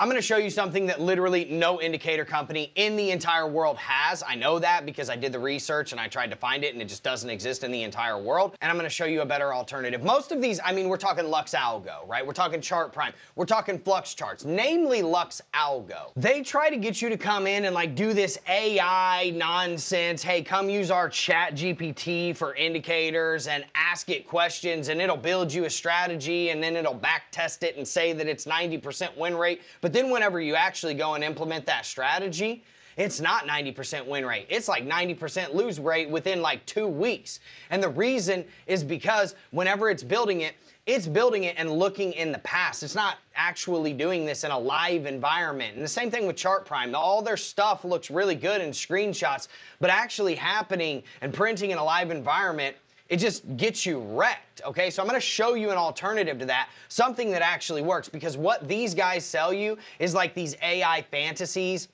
I'm going to show you something that literally no indicator company in the entire world has. I know that because I did the research and I tried to find it and it just doesn't exist in the entire world. And I'm going to show you a better alternative. Most of these, I mean, we're talking LuxAlgo, right? We're talking ChartPrime. We're talking Flux Charts, namely LuxAlgo. They try to get you to come in and like do this AI nonsense. Hey, come use our chat GPT for indicators and ask it questions and it'll build you a strategy and then it'll back test it and say that it's 90% win rate. But then whenever you actually go and implement that strategy, it's not 90% win rate. It's like 90% lose rate within like 2 weeks. And the reason is because whenever it's building it and looking in the past. It's not actually doing this in a live environment. And the same thing with ChartPrime. All their stuff looks really good in screenshots, but actually happening and printing in a live environment, it just gets you wrecked, okay? So I'm gonna show you an alternative to that, something that actually works, because what these guys sell you is like these AI fantasies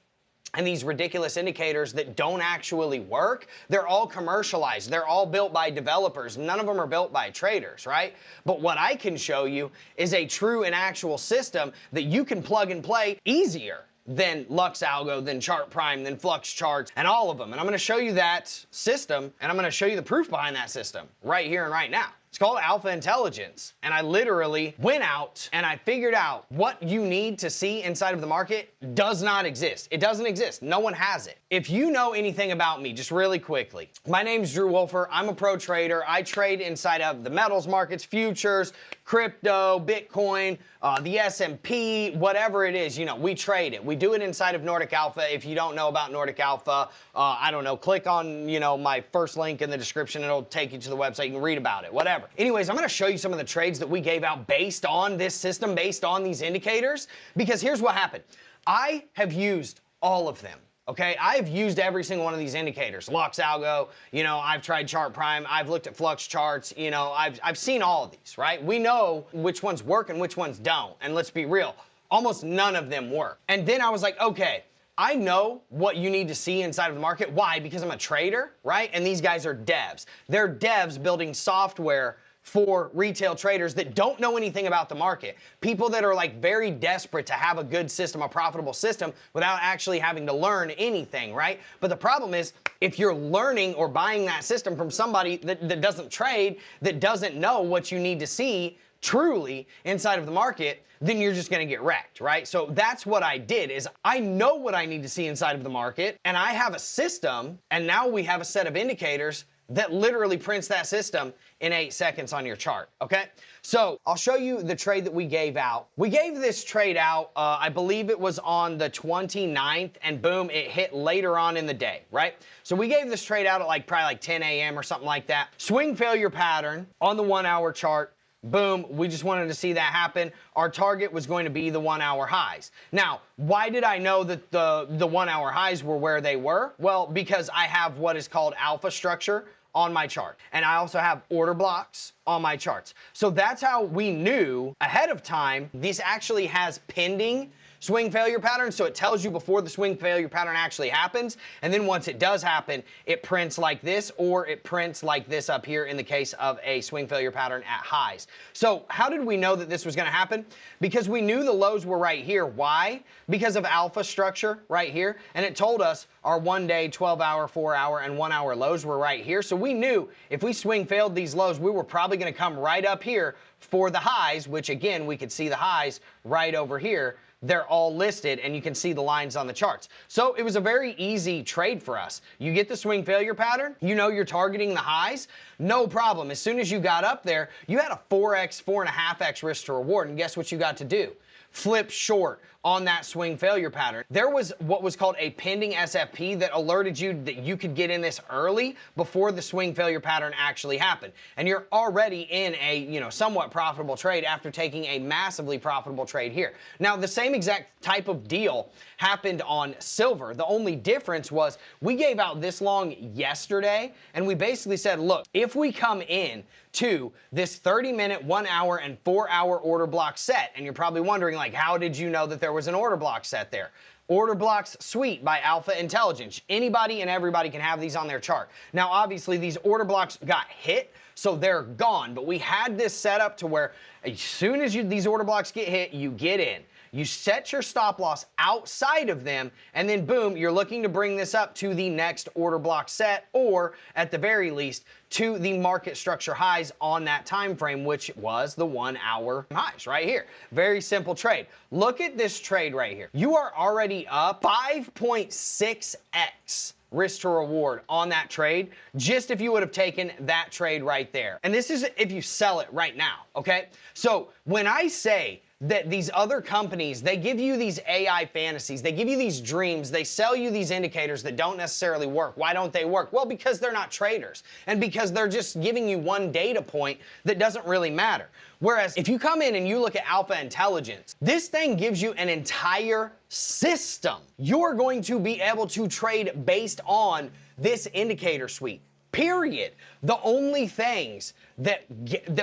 and these ridiculous indicators that don't actually work. They're all commercialized. They're all built by developers. None of them are built by traders, right? But what I can show you is a true and actual system that you can plug and play easier than LuxAlgo, than ChartPrime, than Flux Charts, and all of them. And I'm gonna show you that system, and I'm gonna show you the proof behind that system right here and right now. It's called Alpha Intelligence. And I literally went out and I figured out what you need to see inside of the market does not exist. It doesn't exist. No one has it. If you know anything about me, just really quickly, my name's Drew Wolfer. I'm a pro trader. I trade inside of the metals markets, futures, crypto, Bitcoin, the S&P, whatever it is, you know, we trade it. We do it inside of Nordic Alpha. If you don't know about Nordic Alpha, I don't know, click on, you know, my first link in the description. It'll take you to the website. You can read about it, whatever. Anyways, I'm going to show you some of the trades that we gave out based on this system, based on these indicators, because here's what happened. I have used all of them. Okay, I've used every single one of these indicators. LuxAlgo, you know, I've tried ChartPrime, I've looked at Flux Charts, you know, I've seen all of these, right? We know which ones work and which ones don't. And let's be real, almost none of them work. And then I was like, okay, I know what you need to see inside of the market. Why? Because I'm a trader, right? And these guys are devs. They're devs building software for retail traders that don't know anything about the market. People that are like very desperate to have a good system, a profitable system, without actually having to learn anything, right? But the problem is, if you're learning or buying that system from somebody that doesn't trade, that doesn't know what you need to see truly inside of the market, then you're just gonna get wrecked, right? So that's what I did, is I know what I need to see inside of the market, and I have a system, and now we have a set of indicators that literally prints that system in 8 seconds on your chart, okay? So I'll show you the trade that we gave out. We gave this trade out, I believe it was on the 29th, and boom, it hit later on in the day, right? So we gave this trade out at like probably like 10 a.m. or something like that. Swing failure pattern on the 1 hour chart. Boom, we just wanted to see that happen. Our target was going to be the 1 hour highs. Now, why did I know that the 1 hour highs were where they were? Well, because I have what is called alpha structure on my chart. And I also have order blocks on my charts. So that's how we knew ahead of time this actually has pending swing failure pattern, so it tells you before the swing failure pattern actually happens, and then once it does happen, it prints like this, or it prints like this up here in the case of a swing failure pattern at highs. So how did we know that this was going to happen? Because we knew the lows were right here. Why? Because of alpha structure right here, and it told us our 1 day, 12 hour, 4 hour, and 1 hour lows were right here. So we knew if we swing failed these lows, we were probably going to come right up here for the highs, which again, we could see the highs right over here. They're all listed, and you can see the lines on the charts. So it was a very easy trade for us. You get the swing failure pattern, you know you're targeting the highs, no problem. As soon as you got up there, you had a 4x, 4.5x risk to reward, and guess what you got to do? Flip short on that swing failure pattern. There was what was called a pending SFP that alerted you that you could get in this early before the swing failure pattern actually happened. And you're already in a, you know, somewhat profitable trade after taking a massively profitable trade here. Now, the same exact type of deal happened on silver. The only difference was we gave out this long yesterday, and we basically said, look, if we come in to this 30-minute, 1 hour, and 4 hour order block set, and you're probably wondering, like, how did you know that there was an order block set there? Order blocks suite by Alpha Intelligence. Anybody and everybody can have these on their chart. Now, obviously, these order blocks got hit, so they're gone. But we had this set up to where as soon as these order blocks get hit, you get in. You set your stop loss outside of them, and then boom, you're looking to bring this up to the next order block set, or at the very least, to the market structure highs on that time frame, which was the 1 hour highs right here. Very simple trade. Look at this trade right here. You are already up 5.6x risk to reward on that trade, just if you would have taken that trade right there. And this is if you sell it right now, okay? So when I say that these other companies, they give you these AI fantasies, they give you these dreams, they sell you these indicators that don't necessarily work. Why don't they work? Well, because they're not traders, and because they're just giving you one data point that doesn't really matter. Whereas if you come in and you look at Alpha Intelligence, this thing gives you an entire system. You're going to be able to trade based on this indicator suite. Period. The only things that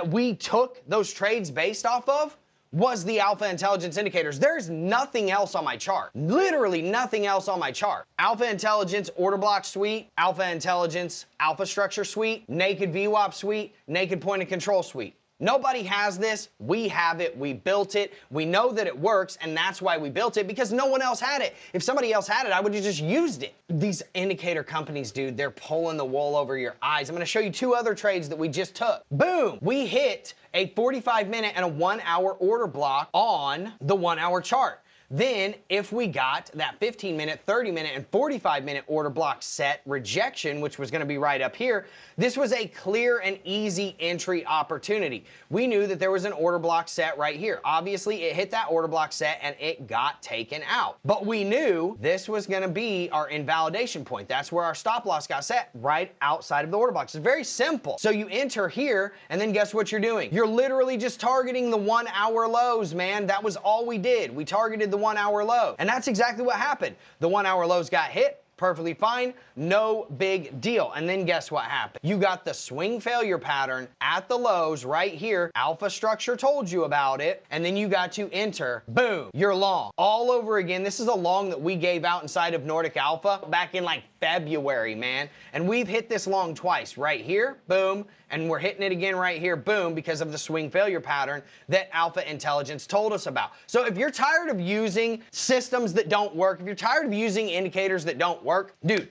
we took those trades based off of was the Alpha Intelligence indicators. There's nothing else on my chart. Literally nothing else on my chart. Alpha Intelligence order block suite, Alpha Intelligence alpha structure suite, naked VWAP suite, naked point of control suite. Nobody has this. We have it. We built it. We know that it works, and that's why we built it, because no one else had it. If somebody else had it, I would have just used it. These indicator companies, dude, they're pulling the wool over your eyes. I'm going to show you 2 other trades that we just took. Boom! We hit a 45-minute and a 1 hour order block on the 1 hour chart. Then, if we got that 15-minute, 30-minute, and 45-minute order block set rejection, which was going to be right up here, this was a clear and easy entry opportunity. We knew that there was an order block set right here. Obviously, it hit that order block set and it got taken out. But we knew this was going to be our invalidation point. That's where our stop loss got set, right outside of the order box. It's very simple. So you enter here, and then guess what you're doing? You're literally just targeting the 1 hour lows, man. That was all we did. We targeted the 1 hour low. And that's exactly what happened. The 1 hour lows got hit. Perfectly fine, no big deal. And then guess what happened? You got the swing failure pattern at the lows right here. Alpha structure told you about it. And then you got to enter, boom, you're long. All over again. This is a long that we gave out inside of Nordic Alpha back in like February, man. And we've hit this long twice, right here, boom, and we're hitting it again right here, boom, because of the swing failure pattern that Alpha Intelligence told us about. So if you're tired of using systems that don't work, if you're tired of using indicators that don't work, dude,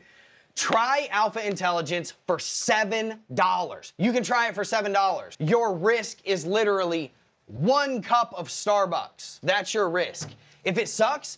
try Alpha Intelligence for $7. You can try it for $7. Your risk is literally 1 cup of Starbucks. That's your risk. If it sucks,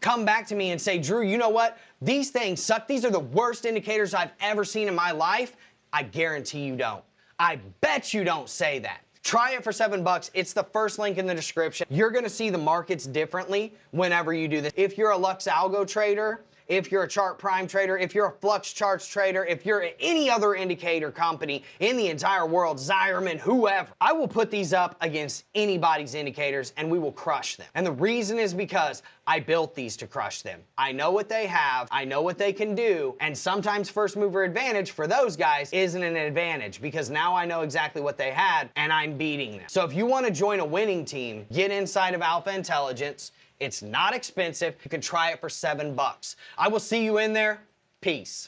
come back to me and say, Drew, you know what? These things suck. These are the worst indicators I've ever seen in my life. I guarantee you don't. I bet you don't say that. Try it for $7. It's the first link in the description. You're going to see the markets differently whenever you do this. If you're a LuxAlgo trader, if you're a ChartPrime trader, if you're a Flux Charts trader, if you're any other indicator company in the entire world, Zyerman, whoever, I will put these up against anybody's indicators and we will crush them. And the reason is because I built these to crush them. I know what they have, I know what they can do, and sometimes first mover advantage for those guys isn't an advantage because now I know exactly what they had and I'm beating them. So if you want to join a winning team, get inside of Alpha Intelligence. It's not expensive. You can try it for $7. I will see you in there. Peace.